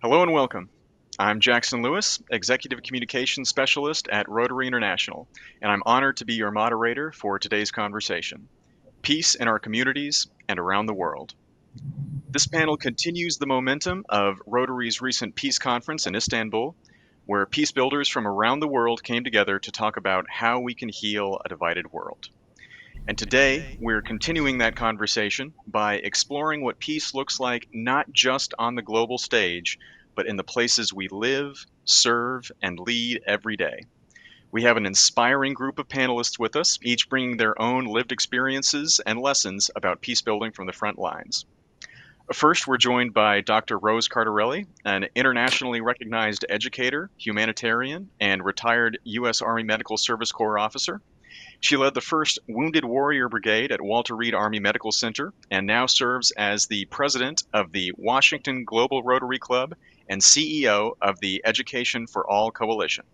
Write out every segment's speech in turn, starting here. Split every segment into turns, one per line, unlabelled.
Hello and welcome. I'm Jackson Lewis, Executive Communications Specialist at Rotary International, and I'm honored to be your moderator for today's conversation, Peace in Our Communities and Around the World. This panel continues the momentum of Rotary's recent peace conference in Istanbul, where peace builders from around the world came together to talk about how we can heal a divided world. And today, we're continuing that conversation by exploring what peace looks like not just on the global stage, but in the places we live, serve, and lead every day. We have an inspiring group of panelists with us, each bringing their own lived experiences and lessons about peace building from the front lines. First, we're joined by Dr. Rose Cardarelli, an internationally recognized educator, humanitarian, and retired U.S. Army Medical Service Corps officer. She led the first Wounded Warrior Brigade at Walter Reed Army Medical Center and now serves as the president of the Washington Global Rotary Club and CEO of the Education for All Coalition.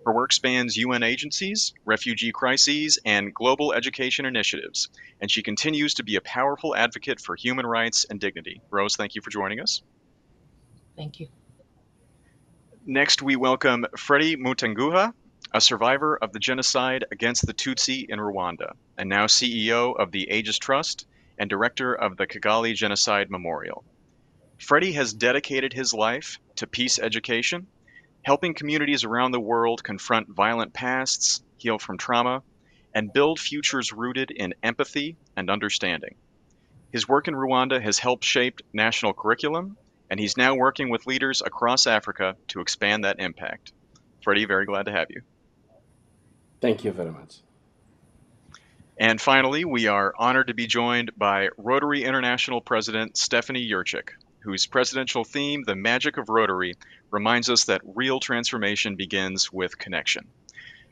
Her work spans UN agencies, refugee crises, and global education initiatives, and she continues to be a powerful advocate for human rights and dignity. Rose, thank you for joining us.
Thank you.
Next, we welcome Freddie Mutanguha, a survivor of the genocide against the Tutsi in Rwanda, and now CEO of the Aegis Trust and director of the Kigali Genocide Memorial. Freddie has dedicated his life to peace education, helping communities around the world confront violent pasts, heal from trauma, and build futures rooted in empathy and understanding. His work in Rwanda has helped shape national curriculum, and he's now working with leaders across Africa to expand that impact. Freddie, very glad to have you.
Thank you very much.
And finally, we are honored to be joined by Rotary International President Stephanie Yurchik, whose presidential theme, The Magic of Rotary, reminds us that real transformation begins with connection.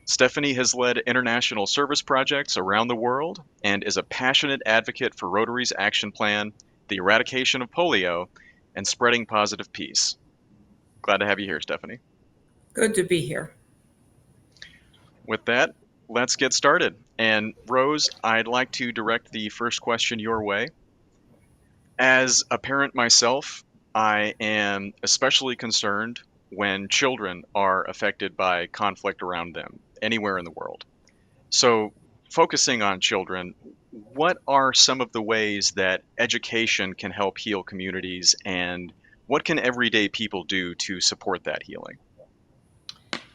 Stephanie has led international service projects around the world and is a passionate advocate for Rotary's action plan, the eradication of polio, and spreading positive peace. Glad to have you here, Stephanie.
Good to be here.
With that, let's get started. And Rose, I'd like to direct the first question your way. As a parent myself, I am especially concerned when children are affected by conflict around them, anywhere in the world. So, focusing on children, what are some of the ways that education can help heal communities, and what can everyday people do to support that healing?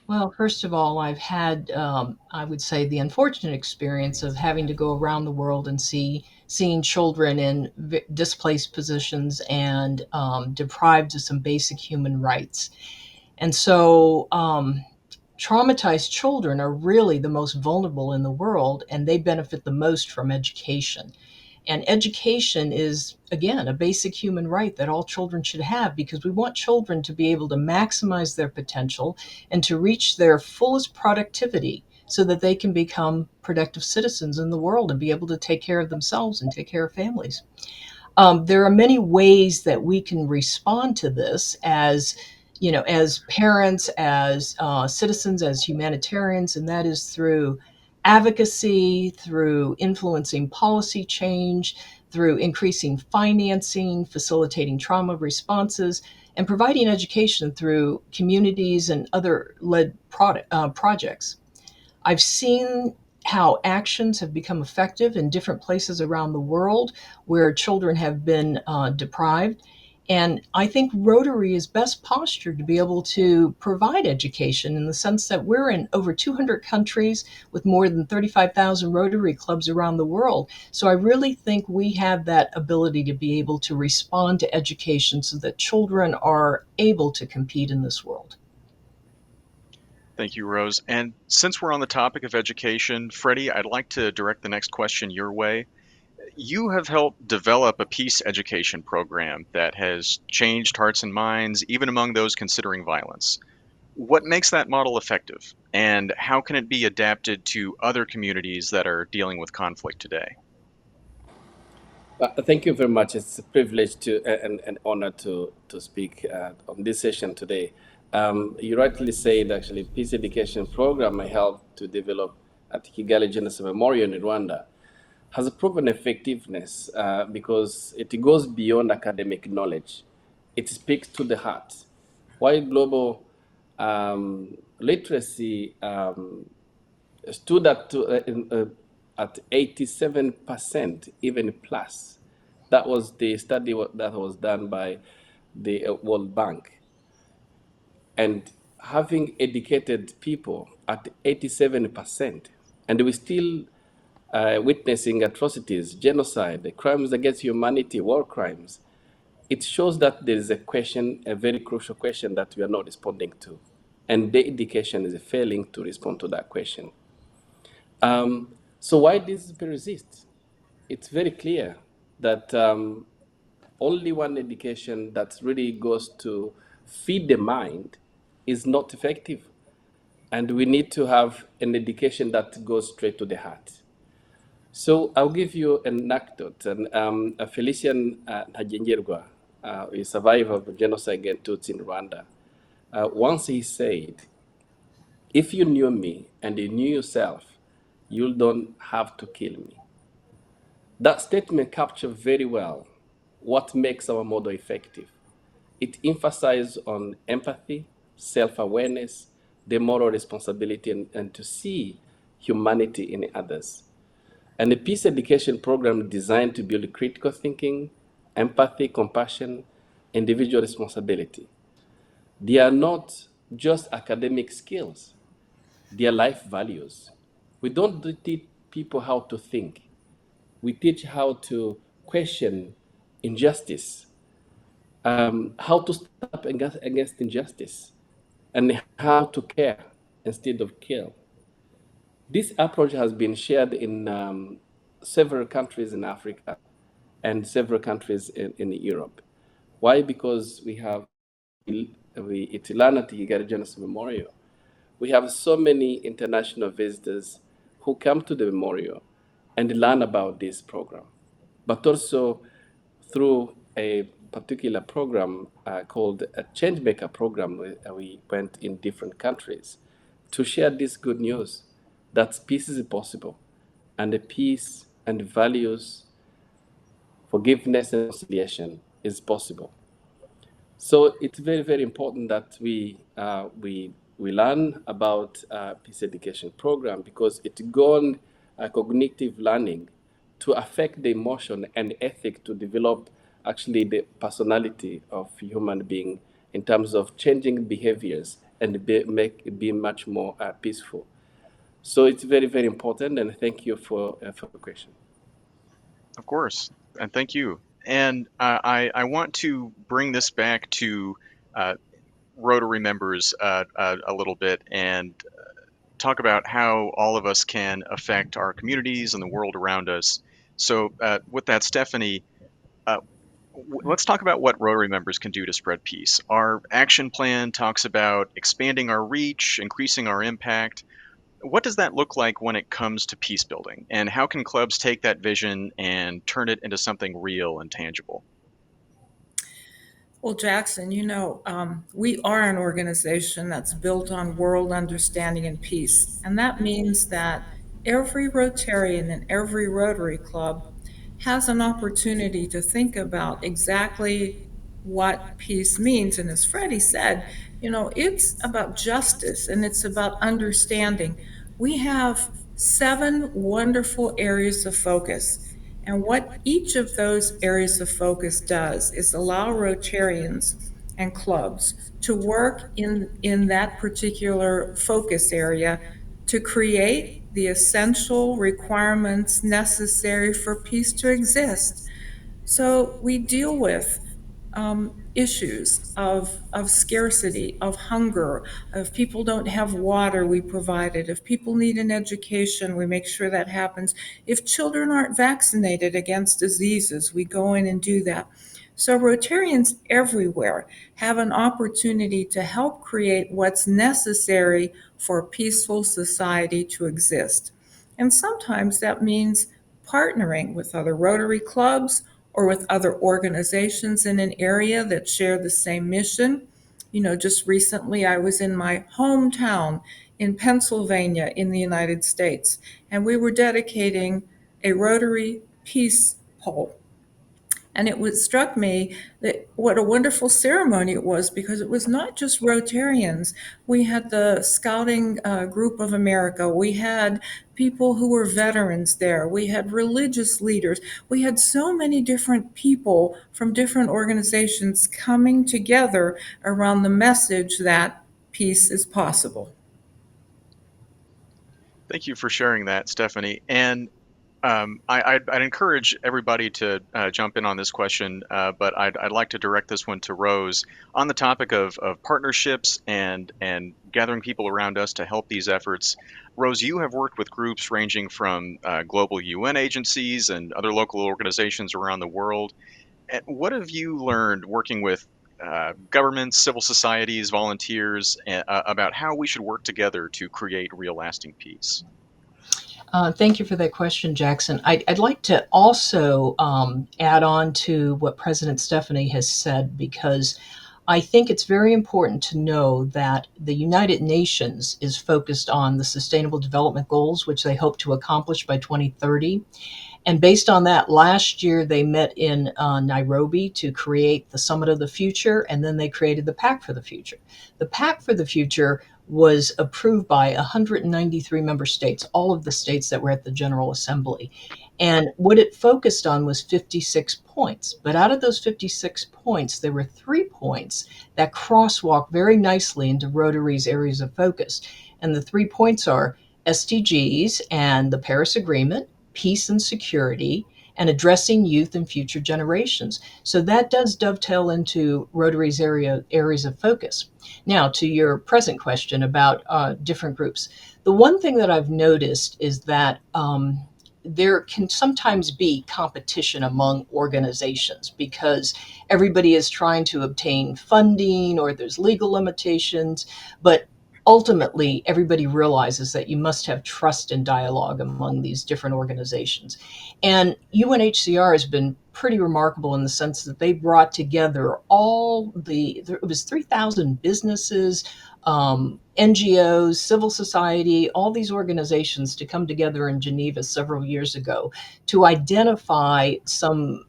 Well, first of all, I've had, I would say, the unfortunate experience of having to go around the world and seeing children in displaced positions and deprived of some basic human rights. And so, traumatized children are really the most vulnerable in the world, and they benefit the most from education. And education is, again, a basic human right that all children should have because we want children to be able to maximize their potential and to reach their fullest productivity so that they can become productive citizens in the world and be able to take care of themselves and take care of families. There are many ways that we can respond to this as parents, as citizens, as humanitarians, and that is through advocacy, through influencing policy change, through increasing financing, facilitating trauma responses, and providing education through communities and other led projects. I've seen how actions have become effective in different places around the world where children have been deprived. And I think Rotary is best postured to be able to provide education in the sense that we're in over 200 countries with more than 35,000 Rotary clubs around the world. So I really think we have that ability to be able to respond to education so that children are able to compete in this world.
Thank you, Rose. And since we're on the topic of education, Freddie, I'd like to direct the next question your way. You have helped develop a peace education program that has changed hearts and minds, even among those considering violence. What makes that model effective, and how can it be adapted to other communities that are dealing with conflict today?
Thank you very much. It's a privilege and an honor to speak on this session today. You rightly said, actually, peace education program I helped to develop at Kigali Genocide Memorial in Rwanda has a proven effectiveness because it goes beyond academic knowledge. It speaks to the heart. why global literacy stood at 87%, even plus. That was the study that was done by the World Bank. And having educated people at 87%, and we're still witnessing atrocities, genocide, crimes against humanity, war crimes, it shows that there is a question, a very crucial question that we are not responding to. And the education is failing to respond to that question. So why this persist? It's very clear that only one education that really goes to feed the mind is not effective. And we need to have an education that goes straight to the heart. So I'll give you an anecdote. And Felician Ntajengerwa, a survivor of genocide against Tutsi in Rwanda, once he said, if you knew me and you knew yourself, you don't have to kill me. That statement captures very well what makes our model effective. It emphasizes on empathy, self-awareness, the moral responsibility, and to see humanity in others. And the peace education program designed to build critical thinking, empathy, compassion, individual responsibility. They are not just academic skills, they are life values. We don't teach people how to think. We teach how to question injustice, how to stand up against injustice, and how to care instead of kill. This approach has been shared in several countries in Africa and several countries in Europe. Why? Because we have Itilana Kigali Genocide Memorial. We have so many international visitors who come to the memorial and learn about this program, but also through a particular program called a Changemaker program. We went in different countries to share this good news that peace is possible, and the peace and values, forgiveness and reconciliation is possible. So it's very, very important that we learn about peace education program, because it's gone cognitive learning to affect the emotion and ethic to develop actually the personality of human being in terms of changing behaviors and be much more peaceful. So it's very, very important, and thank you for the question.
Of course, and thank you. And I want to bring this back to Rotary members a little bit and talk about how all of us can affect our communities and the world around us. So with that, Stephanie, let's talk about what Rotary members can do to spread peace. Our action plan talks about expanding our reach, increasing our impact. What does that look like when it comes to peace building? And how can clubs take that vision and turn it into something real and tangible?
Well, Jackson, we are an organization that's built on world understanding and peace. And that means that every Rotarian and every Rotary Club has an opportunity to think about exactly what peace means. And as Freddie said, it's about justice and it's about understanding. We have 7 wonderful areas of focus. And what each of those areas of focus does is allow Rotarians and clubs to work in that particular focus area to create the essential requirements necessary for peace to exist. So we deal with issues of scarcity, of hunger. If people don't have water, we provide it. If people need an education, we make sure that happens. If children aren't vaccinated against diseases, we go in and do that. So Rotarians everywhere have an opportunity to help create what's necessary for a peaceful society to exist. And sometimes that means partnering with other Rotary clubs or with other organizations in an area that share the same mission. Just recently I was in my hometown in Pennsylvania in the United States, and we were dedicating a Rotary Peace Pole. And struck me that what a wonderful ceremony it was, because it was not just Rotarians. We had the Scouting Group of America. We had people who were veterans there. We had religious leaders. We had so many different people from different organizations coming together around the message that peace is possible.
Thank you for sharing that, Stephanie. And I'd encourage everybody to jump in on this question, but I'd like to direct this one to Rose on the topic of partnerships and gathering people around us to help these efforts. Rose, you have worked with groups ranging from global UN agencies and other local organizations around the world. And what have you learned working with governments, civil societies, volunteers about how we should work together to create real lasting peace?
Thank you for that question, Jackson. I'd like to also add on to what President Stephanie has said, because I think it's very important to know that the United Nations is focused on the Sustainable Development Goals, which they hope to accomplish by 2030. And based on that, last year they met in Nairobi to create the Summit of the Future, and then they created the Pact for the Future. The Pact for the Future was approved by 193 member states, all of the states that were at the General Assembly. And what it focused on was 56 points. But out of those 56 points, there were 3 points that crosswalk very nicely into Rotary's areas of focus. And the 3 points are SDGs and the Paris Agreement, peace and security, and addressing youth and future generations. So that does dovetail into Rotary's areas of focus. Now, to your present question about different groups, the one thing that I've noticed is that there can sometimes be competition among organizations because everybody is trying to obtain funding or there's legal limitations, but ultimately everybody realizes that you must have trust and dialogue among these different organizations. And UNHCR has been pretty remarkable in the sense that they brought together it was 3,000 businesses, NGOs, civil society, all these organizations to come together in Geneva several years ago to identify some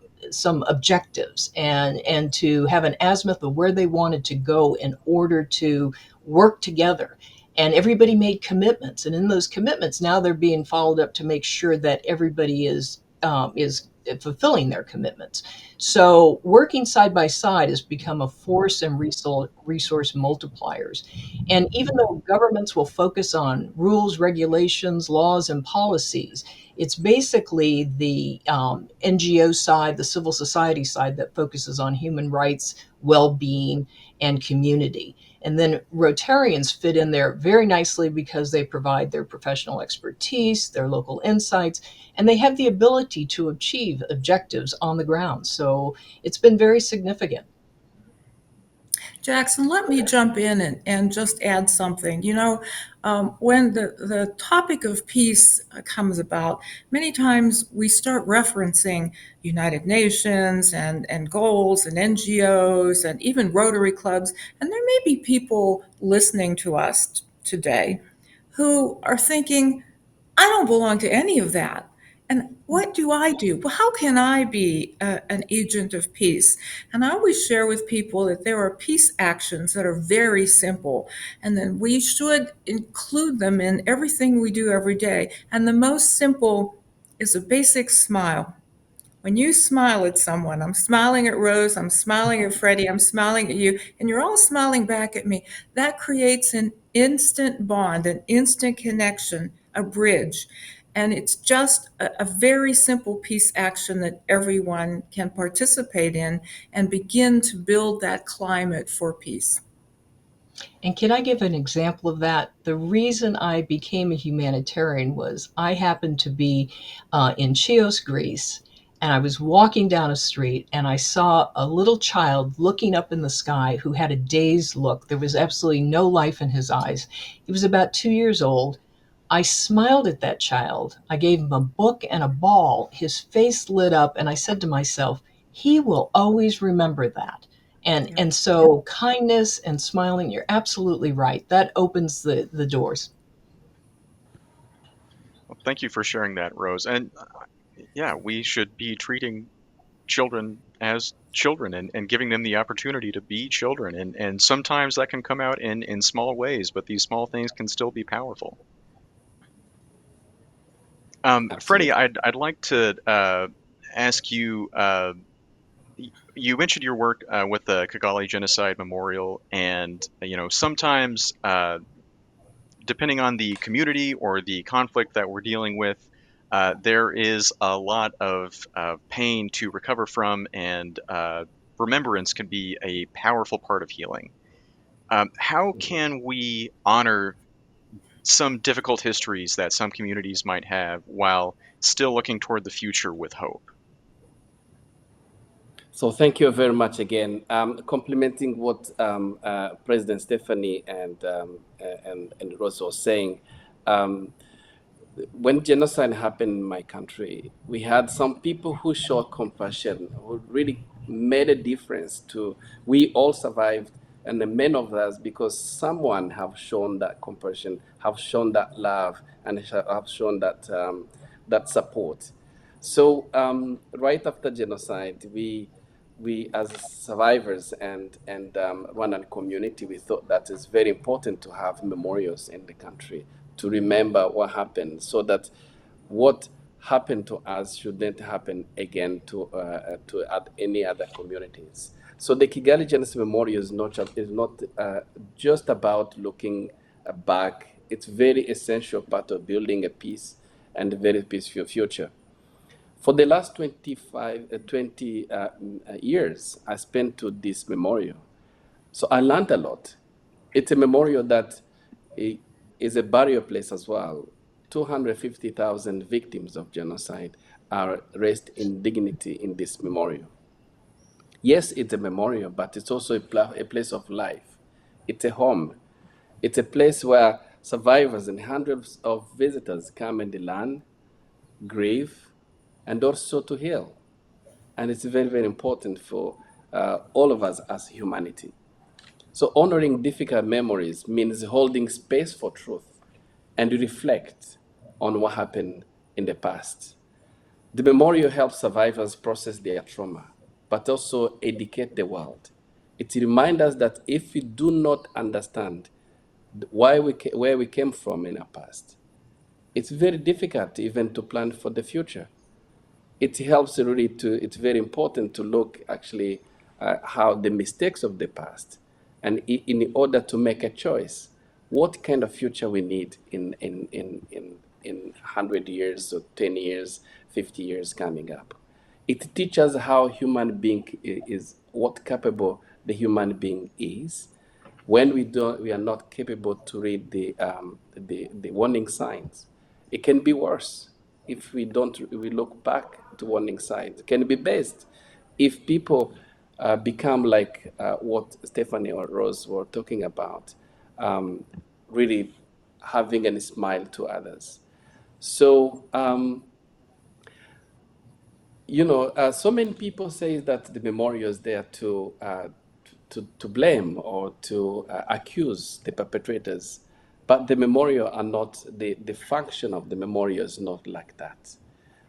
objectives and to have an azimuth of where they wanted to go in order to work together. And everybody made commitments, and in those commitments now they're being followed up to make sure that everybody is fulfilling their commitments. So working side by side has become a force and resource multipliers. And even though governments will focus on rules, regulations, laws, and policies, it's basically the NGO side, the civil society side, that focuses on human rights, well-being, and community. And then Rotarians fit in there very nicely because they provide their professional expertise, their local insights, and they have the ability to achieve objectives on the ground. So it's been very significant.
Jackson, let me jump in and just add something. When the topic of peace comes about, many times we start referencing United Nations and goals and NGOs and even Rotary clubs. And there may be people listening to us today who are thinking, I don't belong to any of that. And what do I do? Well, how can I be an agent of peace? And I always share with people that there are peace actions that are very simple, and then we should include them in everything we do every day. And the most simple is a basic smile. When you smile at someone, I'm smiling at Rose, I'm smiling at Freddie, I'm smiling at you, and you're all smiling back at me. That creates an instant bond, an instant connection, a bridge. And it's just a very simple peace action that everyone can participate in and begin to build that climate for peace.
And can I give an example of that? The reason I became a humanitarian was I happened to be in Chios, Greece, and I was walking down a street and I saw a little child looking up in the sky who had a dazed look. There was absolutely no life in his eyes. He was about 2 years old. I smiled at that child. I gave him a book and a ball. His face lit up, and I said to myself, he will always remember that. And so kindness and smiling, you're absolutely right. That opens the doors.
Well, thank you for sharing that, Rose. And yeah, we should be treating children as children, and giving them the opportunity to be children. And sometimes that can come out in small ways, but these small things can still be powerful. Freddie,
Absolutely.
I'd like to ask you. You mentioned your work with the Kigali Genocide Memorial, and sometimes, depending on the community or the conflict that we're dealing with, there is a lot of pain to recover from, and remembrance can be a powerful part of healing. How
Mhm.
can we honor some difficult histories that some communities might have while still looking toward the future with hope?
So thank you very much again. Complementing what President Stephanie and Rose was saying, um, when genocide happened in my country, we had some people who showed compassion, who really made a difference to, we all survived, and the many of us, because someone have shown that compassion, have shown that love, and have shown that, that support. So right after genocide, we as survivors and Rwandan community, we thought that it's very important to have memorials in the country to remember what happened, so that what happened to us shouldn't happen again to any other communities. So the Kigali Genocide Memorial is not just about looking back. It's very essential part of building a peace and a very peaceful future. For the last 20 years, I spent to this memorial. So I learned a lot. It's a memorial that is a burial place as well. 250,000 victims of genocide are raised in dignity in this memorial. Yes, it's a memorial, but it's also a place of life. It's a home. It's a place where survivors and hundreds of visitors come and learn, grieve, and also to heal. And it's very, very important for all of us as humanity. So honoring difficult memories means holding space for truth and reflect on what happened in the past. The memorial helps survivors process their trauma, but also educate the world. It reminds us that if we do not understand where we came from in our past, it's very difficult even to plan for the future. It helps really to, it's very important to look actually how the mistakes of the past, and in order to make a choice, what kind of future we need in 100 years or 10 years, 50 years coming up. It teaches how human being is, what capable the human being is, when we are not capable to read the warning signs. It can be worse if we look back to warning signs. It can be best if people become like what Stephanie or Rose were talking about, um, really having a smile to others. So so many people say that the memorial is there to blame or to accuse the perpetrators, but the memorial are not, the function of the memorial is not like that.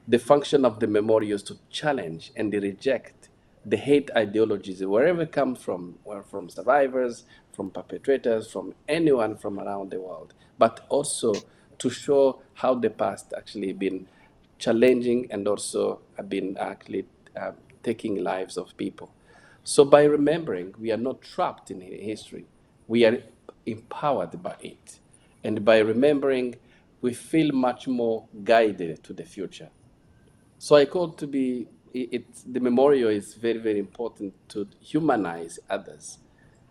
The function of the memorial is to challenge and reject the hate ideologies, wherever it comes from, or from survivors, from perpetrators, from anyone from around the world, but also to show how the past actually been challenging and also have been actually taking lives of people. So by remembering, we are not trapped in history. We are empowered by it. And by remembering, we feel much more guided to the future. So I call to be, the memorial is very, very important to humanize others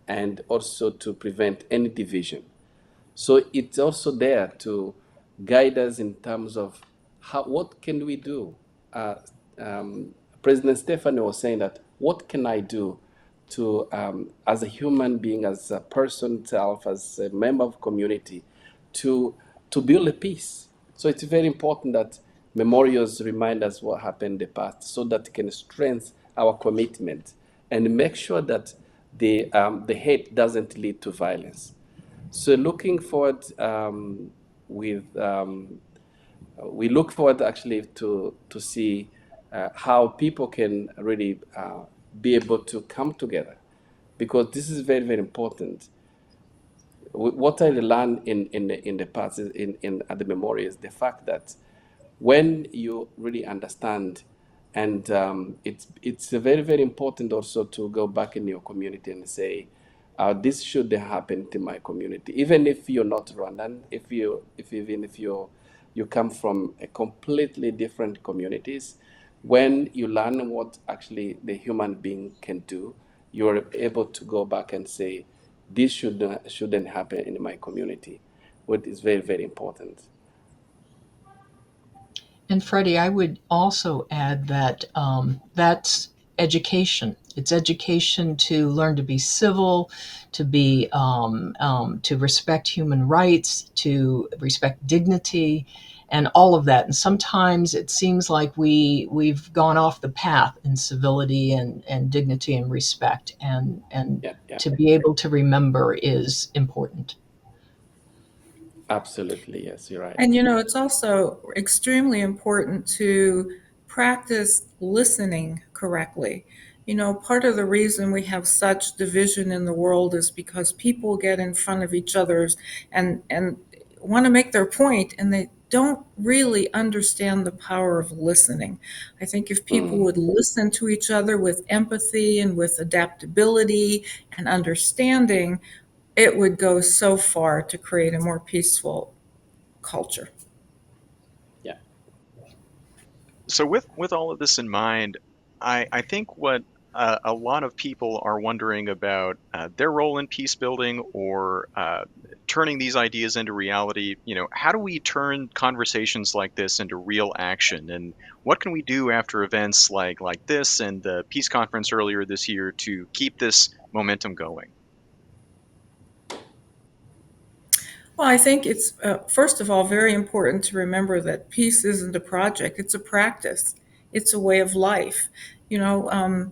and also to prevent any division. So it's also there to guide us in terms of what can we do. Uh, President Stephanie was saying that, what can I do to, as a human being, as a person self, as a member of community, to to build a peace. So it's very important that memorials remind us what happened in the past, so that it can strengthen our commitment and make sure that the hate doesn't lead to violence. So looking forward with we look forward actually to see how people can really be able to come together, because this is very, very important. What I learned in the past in at the memorial is the fact that when you really understand, and it's very, very important also to go back in your community and say, this should happen to my community, even if you're not Rwandan, if you come from a completely different communities. When you learn what actually the human being can do, you're able to go back and say, this shouldn't happen in my community, what is very, very important.
And Freddie, I would also add that that's education. It's education to learn to be civil, to respect human rights, to respect dignity, and all of that. And sometimes it seems like we've gone off the path in civility and dignity and respect. And
Yeah, yeah,
to be able to remember is important.
absolutely. Yes, you're right.
And it's also extremely important to practice listening correctly. Part of the reason we have such division in the world is because people get in front of each other's and want to make their point, and they don't really understand the power of listening. I think if people would listen to each other with empathy and with adaptability and understanding, it would go so far to create a more peaceful culture.
Yeah.
So with all of this in mind, I think what a lot of people are wondering about their role in peace building or turning these ideas into reality. How do we turn conversations like this into real action, and what can we do after events like this and the peace conference earlier this year to keep this momentum going?
Well, I think it's, first of all, very important to remember that peace isn't a project, it's a practice, it's a way of life. You know,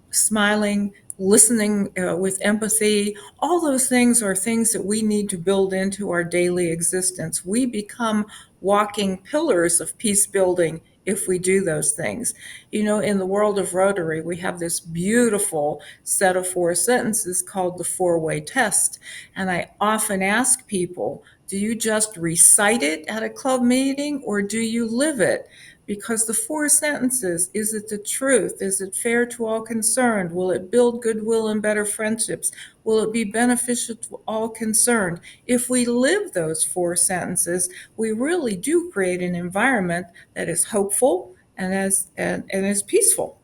smiling, listening with empathy, all those things are things that we need to build into our daily existence. We become walking pillars of peace building if we do those things. In the world of Rotary, we have this beautiful set of 4 sentences called the 4-way test. And I often ask people, do you just recite it at a club meeting or do you live it? Because the 4 sentences, is it the truth? Is it fair to all concerned? Will it build goodwill and better friendships? Will it be beneficial to all concerned? If we live those 4 sentences, we really do create an environment that is hopeful and is peaceful.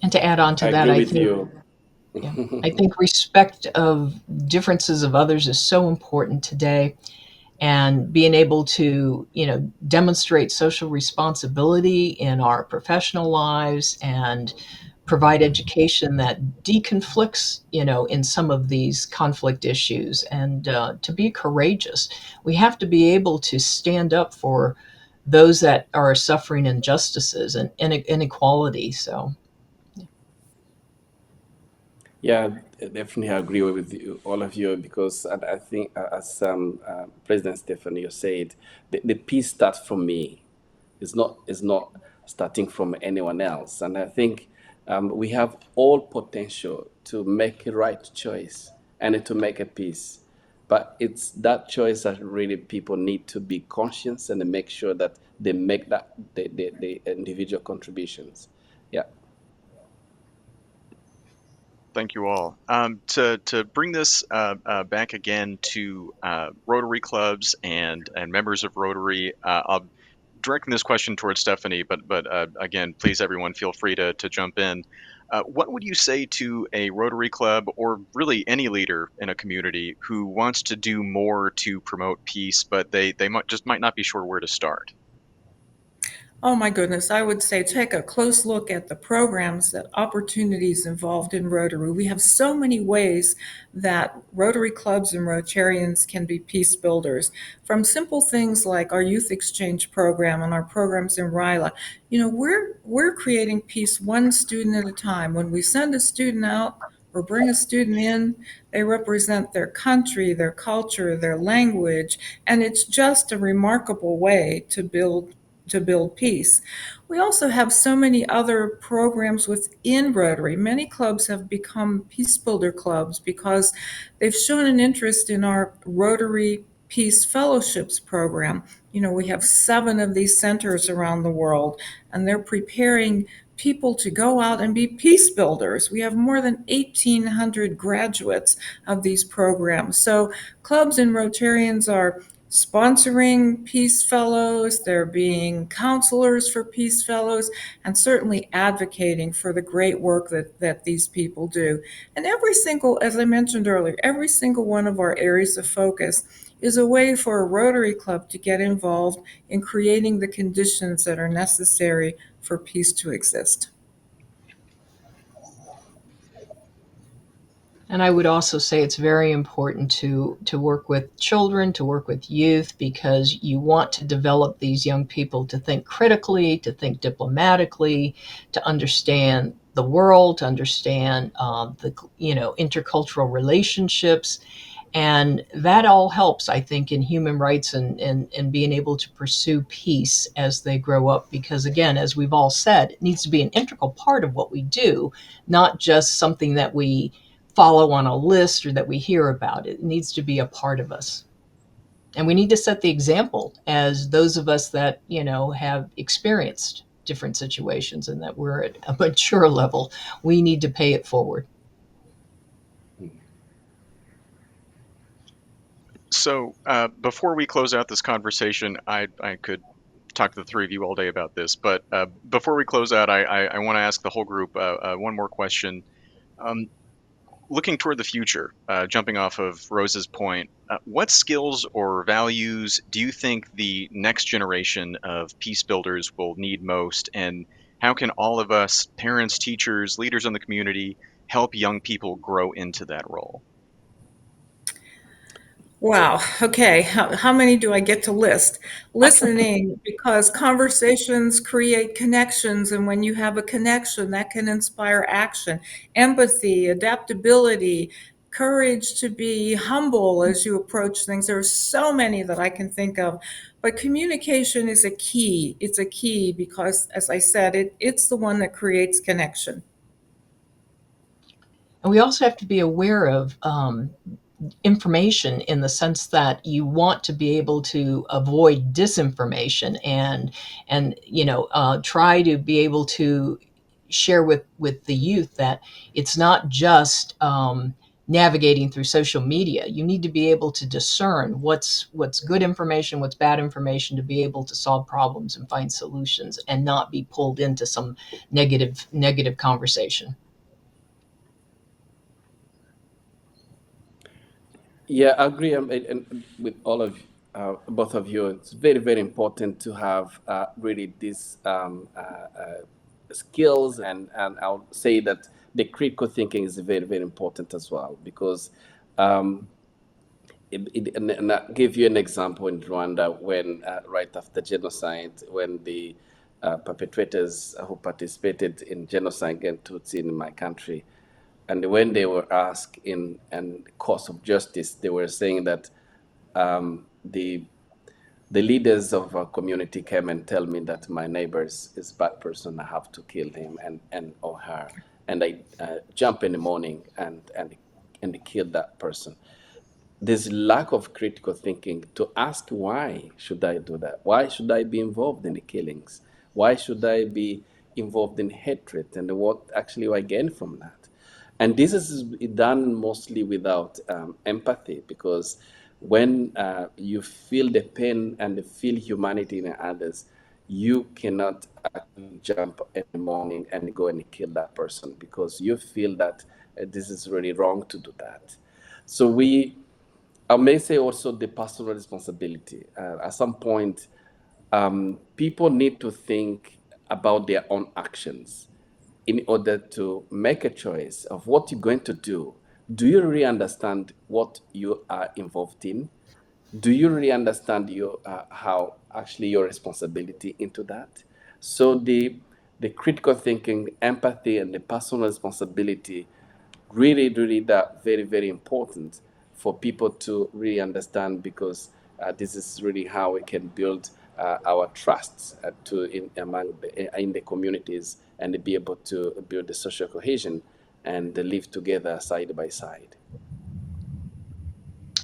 And to add on to
I
that,
agree
I
with
think
you.
yeah, I think respect of differences of others is so important today, and being able to demonstrate social responsibility in our professional lives and provide education that deconflicts in some of these conflict issues, and to be courageous. We have to be able to stand up for those that are suffering injustices and inequality. So
Yeah, definitely agree with you, all of you, because I think, as President Stephanie you said, the peace starts from me. It's not starting from anyone else. And I think we have all potential to make a right choice and to make a peace. But it's that choice that really people need to be conscious and make sure that they make that the individual contributions. Yeah.
Thank you all. To bring this back again to Rotary clubs and members of Rotary, I'll directing this question towards Stephanie, but again, please everyone feel free to jump in. What would you say to a Rotary club or really any leader in a community who wants to do more to promote peace, but they might not be sure where to start?
Oh my goodness, I would say take a close look at the programs, that opportunities involved in Rotary. We have so many ways that Rotary clubs and Rotarians can be peace builders, from simple things like our youth exchange program and our programs in RILA. We're creating peace one student at a time. When we send a student out, or bring a student in, they represent their country, their culture, their language, and it's just a remarkable way to build peace. We also have so many other programs within Rotary. Many clubs have become peace builder clubs because they've shown an interest in our Rotary Peace Fellowships program. You know, we have 7 of these centers around the world, and they're preparing people to go out and be peace builders. We have more than 1,800 graduates of these programs. So clubs and Rotarians are sponsoring Peace Fellows, they're being counselors for Peace Fellows, and certainly advocating for the great work that these people do. And every single, as I mentioned earlier, every single one of our areas of focus is a way for a Rotary Club to get involved in creating the conditions that are necessary for peace to exist.
And I would also say it's very important to work with children, to work with youth, because you want to develop these young people to think critically, to think diplomatically, to understand the world, to understand the intercultural relationships. And that all helps, I think, in human rights and being able to pursue peace as they grow up. Because, again, as we've all said, it needs to be an integral part of what we do, not just something that we follow on a list or that we hear about. It needs to be a part of us. And we need to set the example as those of us that, have experienced different situations and that we're at a mature level. We need to pay it forward.
So before we close out this conversation, I could talk to the three of you all day about this, but before we close out, I want to ask the whole group one more question. Looking toward the future, jumping off of Rose's point, what skills or values do you think the next generation of peace builders will need most, and how can all of us, parents, teachers, leaders in the community, help young people grow into that role?
Wow. Okay. How many do I get to list? Listening, because conversations create connections. And when you have a connection, that can inspire action. Empathy, adaptability, courage to be humble as you approach things. There are so many that I can think of. But communication is a key. It's a key because, as I said, it's the one that creates connection.
And we also have to be aware of information in the sense that you want to be able to avoid disinformation and try to be able to share with the youth that it's not just navigating through social media. You need to be able to discern what's good information, what's bad information, to be able to solve problems and find solutions and not be pulled into some negative conversation.
Yeah, I agree and with all of both of you. It's very, very important to have really these skills, and I'll say that the critical thinking is very, very important as well because. And I'll give you an example in Rwanda when, right after genocide, when the perpetrators who participated in genocide against Tutsi in my country, and when they were asked in course of justice, they were saying that the leaders of our community came and tell me that my neighbor is a bad person, I have to kill him and or her, and I jump in the morning and kill that person. There's lack of critical thinking to ask, why should I do that? Why should I be involved in the killings? Why should I be involved in hatred? And what actually do I gain from that? And this is done mostly without empathy, because when you feel the pain and feel humanity in others, you cannot actually jump in the morning and go and kill that person because you feel that this is really wrong to do that. So I may say also the personal responsibility. At some point, people need to think about their own actions in order to make a choice of what you're going to do. Do you really understand what you are involved in? Do you really understand how actually your responsibility into that? So the critical thinking, empathy, and the personal responsibility really that very, very important for people to really understand, because this is really how we can build our trust in the communities, and be able to build the social cohesion and live together side by side.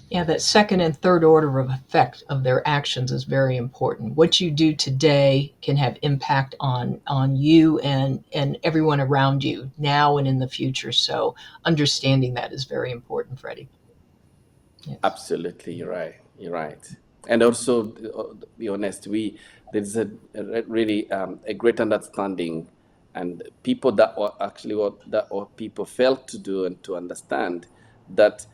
Yeah, that second and third order of effect of their actions is very important. What you do today can have impact on you and everyone around you now and in the future. So understanding that is very important, Freddie. Yes.
Absolutely, you're right. You're right. And also, be honest, there's really a great understanding, and people that are actually what people fail to do and to understand, that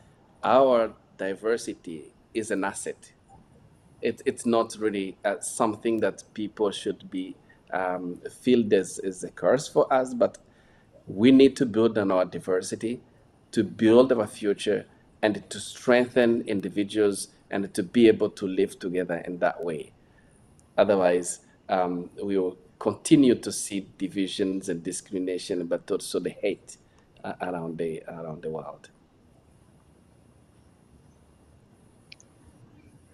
our diversity is an asset. It's not really something that people should be feel this is a curse for us, but we need to build on our diversity to build our future and to strengthen individuals and to be able to live together in that way. Otherwise, we will continue to see divisions and discrimination, but also the hate around the world.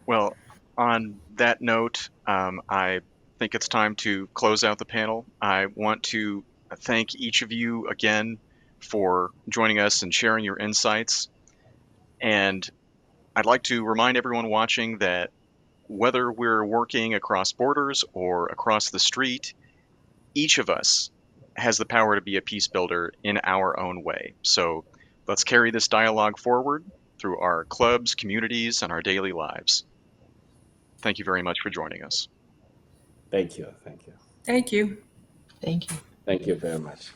Well, on that note, I think it's time to close out the panel. I want to thank each of you again for joining us and sharing your insights. And I'd like to remind everyone watching that whether we're working across borders or across the street, each of us has the power to be a peace builder in our own way. So let's carry this dialogue forward through our clubs, communities, and our daily lives. Thank you very much for joining us.
Thank you. Thank you.
Thank you.
Thank you.
Thank you very much.